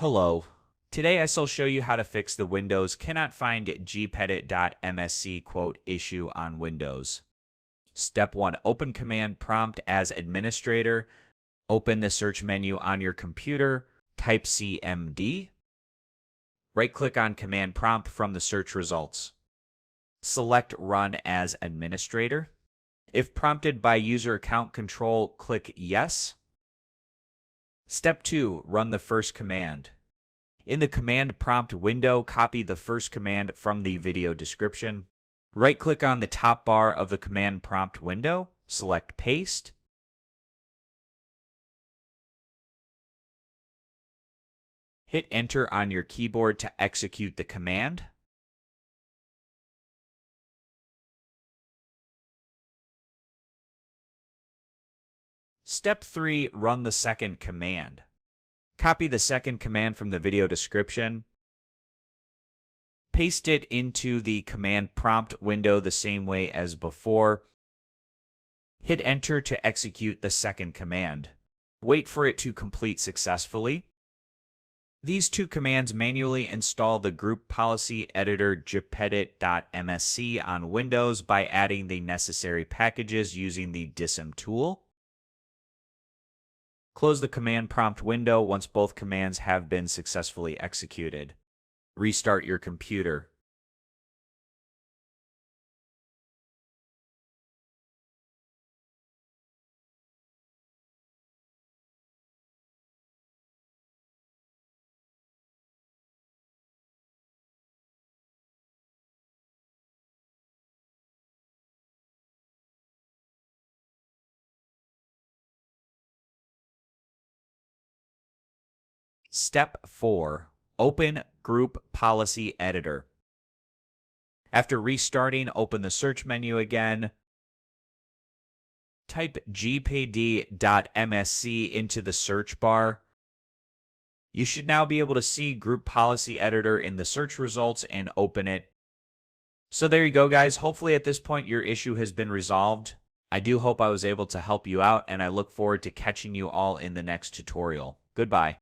Hello. Today I shall show you how to fix the Windows cannot find GPEDIT.MSC quote issue on Windows. Step 1. Open Command Prompt as administrator. Open the search menu on your computer. Type CMD. Right-click on Command Prompt from the search results. Select Run as administrator. If prompted by user account control, click Yes. Step 2. Run the first command. In the command prompt window, copy the first command from the video description. Right-click on the top bar of the command prompt window, select Paste. Hit Enter on your keyboard to execute the command. Step 3. Run the second command. Copy the second command from the video description. Paste it into the command prompt window the same way as before. Hit Enter to execute the second command. Wait for it to complete successfully. These two commands manually install the group policy editor GPEDIT.MSC on Windows by adding the necessary packages using the DISM tool. Close the command prompt window once both commands have been successfully executed. Restart your computer. Step 4. Open Group Policy Editor. After restarting, open the search menu again. Type gpedit.msc into the search bar. You should now be able to see Group Policy Editor in the search results and open it. So there you go, guys. Hopefully at this point your issue has been resolved. I do hope I was able to help you out, and I look forward to catching you all in the next tutorial. Goodbye.